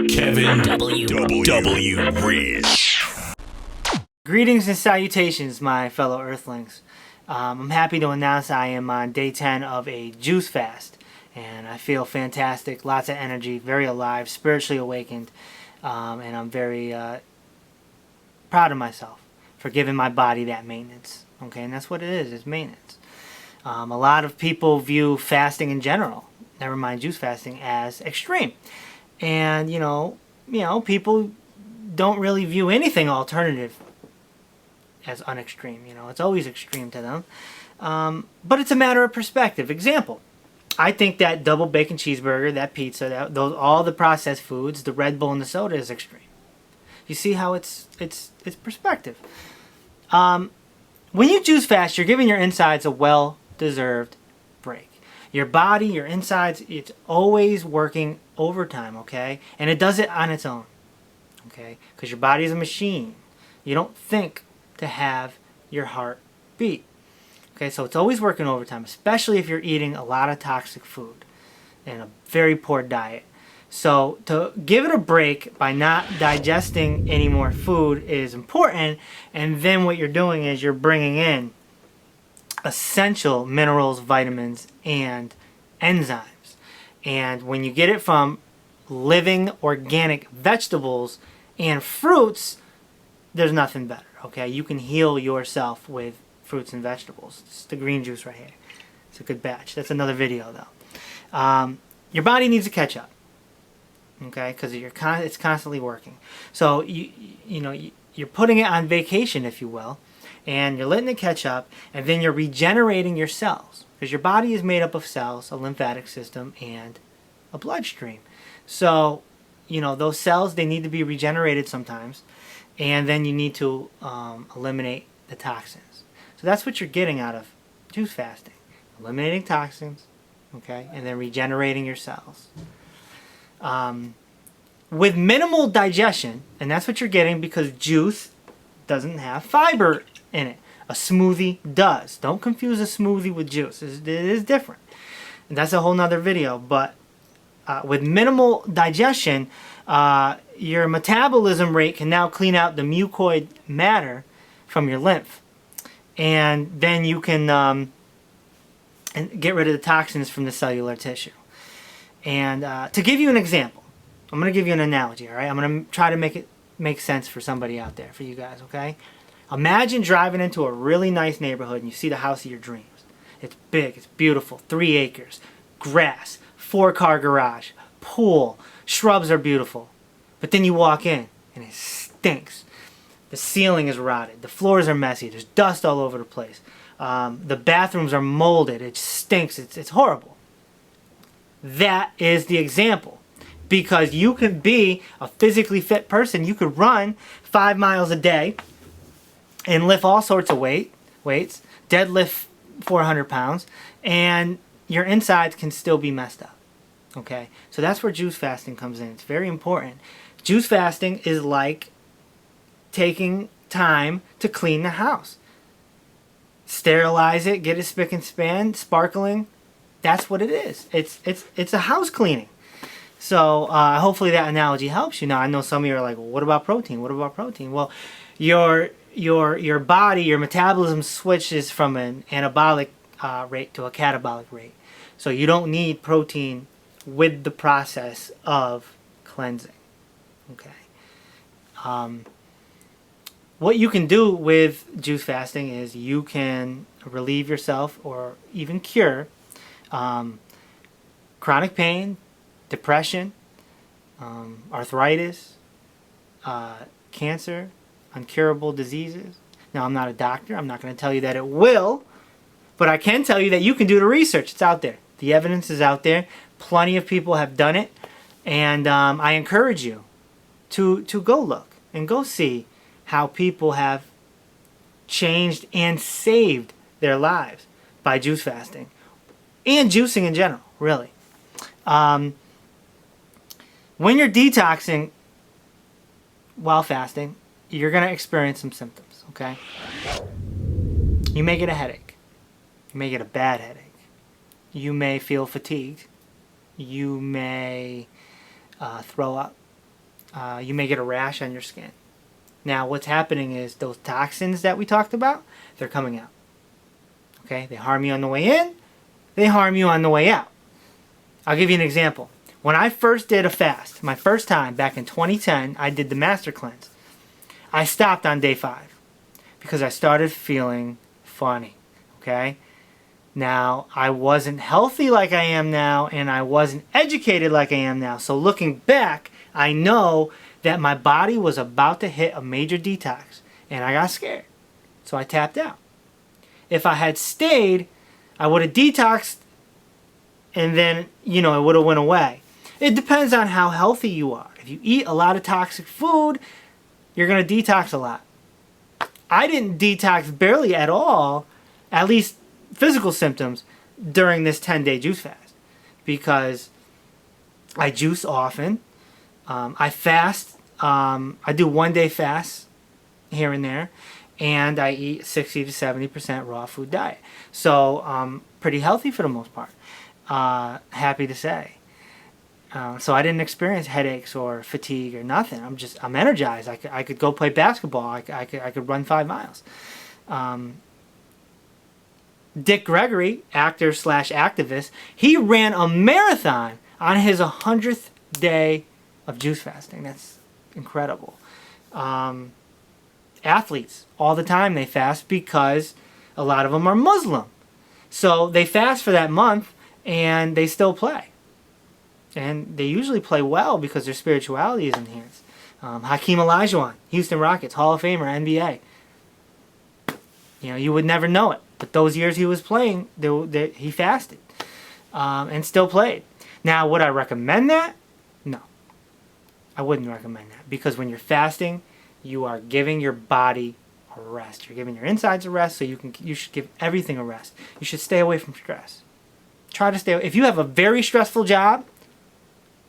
Kevin W. Reese. Greetings and salutations, my fellow Earthlings. I'm happy to announce I am on day 10 of a juice fast, and I feel fantastic, lots of energy, very alive, spiritually awakened, and I'm very proud of myself for giving my body that maintenance. Okay, and that's what it is, it's maintenance. A lot of people view fasting in general, never mind juice fasting, as extreme. And, you know, people don't really view anything alternative as unextreme. You know, it's always extreme to them. But it's a matter of perspective. Example, I think that double bacon cheeseburger, that pizza, all the processed foods, the Red Bull and the soda is extreme. You see how it's perspective. When you juice fast, you're giving your insides a well-deserved break. Your body, your insides, it's always working overtime, okay? And it does it on its own, okay? Because your body is a machine. You don't think to have your heart beat. Okay, so it's always working overtime, especially if you're eating a lot of toxic food and a very poor diet. So to give it a break by not digesting any more food is important, and then what you're doing is you're bringing in essential minerals, vitamins, and enzymes. And when you get it from living organic vegetables and fruits, there's nothing better. Okay, you can heal yourself with fruits and vegetables. It's the green juice right here. It's a good batch. That's another video though. Your body needs to catch up. Okay, because it's constantly working. So you're putting it on vacation, if you will, and you're letting it catch up, and then you're regenerating your cells, because your body is made up of cells, a lymphatic system, and a bloodstream. So those cells, they need to be regenerated sometimes. And then you need to eliminate the toxins. So that's what you're getting out of juice fasting. Eliminating toxins, okay, and then regenerating your cells. With minimal digestion, and that's what you're getting because juice doesn't have fiber in it. A smoothie does. Don't confuse a smoothie with juice. It is different. And that's a whole nother video. But with minimal digestion, your metabolism rate can now clean out the mucoid matter from your lymph. And then you can get rid of the toxins from the cellular tissue. And to give you an example, I'm going to give you an analogy, all right? I'm going to try to make it make sense for somebody out there, for you guys, okay? Imagine driving into a really nice neighborhood and you see the house of your dreams. It's big, it's beautiful, 3 acres, grass, 4-car garage, pool, shrubs are beautiful. But then you walk in and it stinks. The ceiling is rotted. The floors are messy. There's dust all over the place. The bathrooms are molded. It stinks. It's horrible. That is the example. Because you can be a physically fit person. You could run 5 miles a day and lift all sorts of weights, deadlift 400 pounds, and your insides can still be messed up. Okay, so that's where juice fasting comes in. It's very important. Juice fasting is like taking time to clean the house. Sterilize it, get it spick and span, sparkling. That's what it is. It's a house cleaning. So hopefully that analogy helps you. Now I know some of you are like, well, what about protein? What about protein? Well, your body, your metabolism switches from an anabolic rate to a catabolic rate. So you don't need protein with the process of cleansing. Okay. What you can do with juice fasting is you can relieve yourself or even cure chronic pain, depression, arthritis, cancer, incurable diseases. Now, I'm not a doctor. I'm not going to tell you that it will, but I can tell you that you can do the research. It's out there. The evidence is out there. Plenty of people have done it, and I encourage you to go look and go see how people have changed and saved their lives by juice fasting and juicing in general, really. When you're detoxing while fasting, you're going to experience some symptoms, okay? You may get a headache. You may get a bad headache. You may feel fatigued. You may throw up. You may get a rash on your skin. Now, what's happening is those toxins that we talked about, they're coming out. Okay? They harm you on the way in. They harm you on the way out. I'll give you an example. When I first did a fast, my first time back in 2010, I did the Master Cleanse. I stopped on day 5 because I started feeling funny. Okay? Now, I wasn't healthy like I am now, and I wasn't educated like I am now. So looking back, I know that my body was about to hit a major detox, and I got scared. So I tapped out. If I had stayed, I would have detoxed, and then, it would have went away. It depends on how healthy you are. If you eat a lot of toxic food, you're going to detox a lot. I didn't detox barely at all, at least physical symptoms, during this 10-day juice fast, because I juice often. I fast. I do 1-day fasts here and there, and I eat 60 to 70% raw food diet. So pretty healthy for the most part. Happy to say. So I didn't experience headaches or fatigue or nothing. I'm energized. I could go play basketball. I could run 5 miles. Dick Gregory, actor / activist, he ran a marathon on his 100th day of juice fasting. That's incredible. Athletes, all the time they fast because a lot of them are Muslim. So they fast for that month and they still play. And they usually play well because their spirituality is enhanced. Hakeem Olajuwon, Houston Rockets, Hall of Famer, NBA. You would never know it. But those years he was playing, he fasted and still played. Now, would I recommend that? No. I wouldn't recommend that. Because when you're fasting, you are giving your body a rest. You're giving your insides a rest, so you should give everything a rest. You should stay away from stress. Try to stay away. If you have a very stressful job,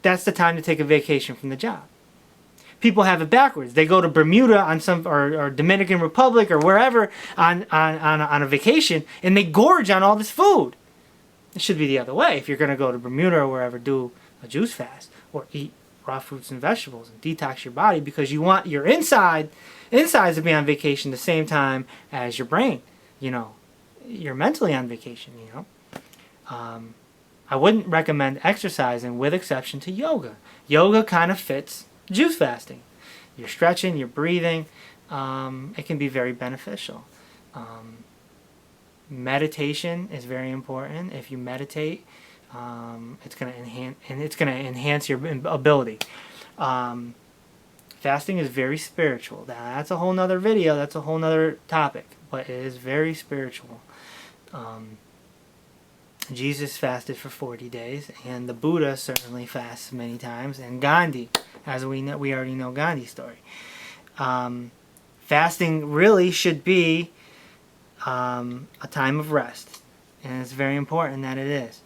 that's the time to take a vacation from the job. People have it backwards. They go to Bermuda on or Dominican Republic or wherever on a vacation, and they gorge on all this food. It should be the other way. If you're going to go to Bermuda or wherever, do a juice fast or eat raw fruits and vegetables and detox your body, because you want your insides to be on vacation the same time as your brain. You're mentally on vacation. I wouldn't recommend exercising, with exception to yoga. Yoga kind of fits juice fasting. You're stretching, you're breathing. It can be very beneficial. Meditation is very important. If you meditate, it's going to enhance your ability. Fasting is very spiritual. That's a whole nother video. That's a whole nother topic. But it is very spiritual. Jesus fasted for 40 days, and the Buddha certainly fasts many times, and Gandhi, as we already know Gandhi's story. Fasting really should be a time of rest, and it's very important that it is.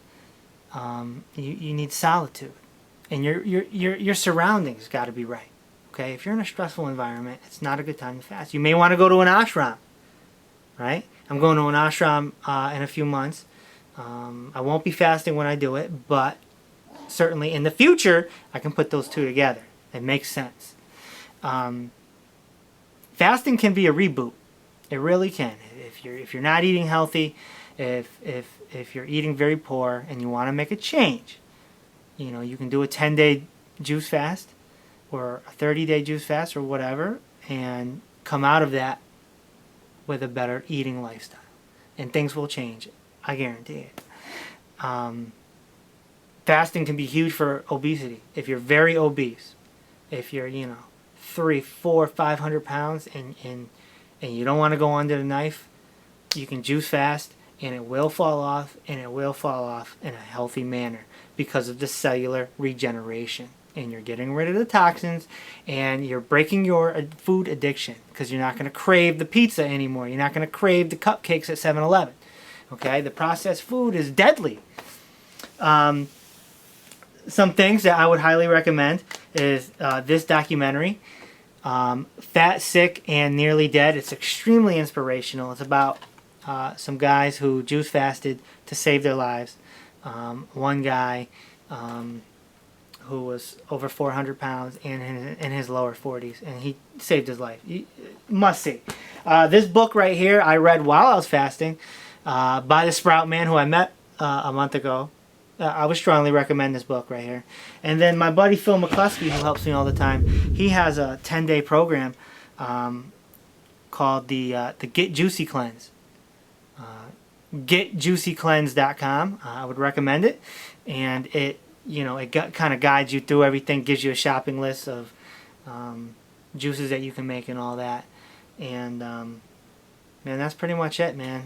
You need solitude, and your surroundings got to be right. Okay, if you're in a stressful environment, it's not a good time to fast. You may want to go to an ashram, right? I'm going to an ashram in a few months. I won't be fasting when I do it, but certainly in the future, I can put those two together. It makes sense. Fasting can be a reboot. It really can. If you're not eating healthy, if you're eating very poor and you want to make a change, you can do a 10-day juice fast or a 30-day juice fast or whatever, and come out of that with a better eating lifestyle, and things will change. I guarantee it. Fasting can be huge for obesity. If you're very obese, if you're 300, 400, 500 pounds and you don't want to go under the knife, you can juice fast and it will fall off, and it will fall off in a healthy manner because of the cellular regeneration. And you're getting rid of the toxins, and you're breaking your food addiction, because you're not going to crave the pizza anymore. You're not going to crave the cupcakes at 7-Eleven. Okay, the processed food is deadly. Some things that I would highly recommend is this documentary, Fat, Sick, and Nearly Dead. It's extremely inspirational. It's about some guys who juice fasted to save their lives. One guy who was over 400 pounds and in his lower 40s, and he saved his life. You must see. This book right here I read while I was fasting by the Sprout Man, who I met a month ago. I would strongly recommend this book right here. And then my buddy Phil McCluskey, who helps me all the time, he has a 10-day program called the Get Juicy Cleanse. GetJuicyCleanse.com. I would recommend it, and it kind of guides you through everything, gives you a shopping list of juices that you can make and all that. And man, that's pretty much it, man.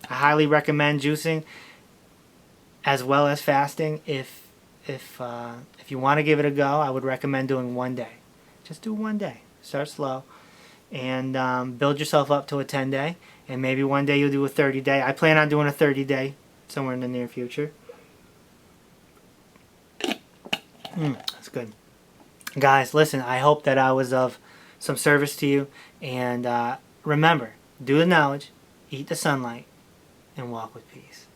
I highly recommend juicing as well as fasting. If you want to give it a go, I would recommend doing one day. Just do one day. Start slow, and build yourself up to a 10-day, and maybe one day you'll do a 30-day. I plan on doing a 30-day somewhere in the near future. That's good. Guys, listen, I hope that I was of some service to you, and remember, do the knowledge, eat the sunlight, and walk with peace.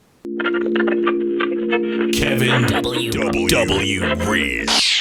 Kevin W. Reese.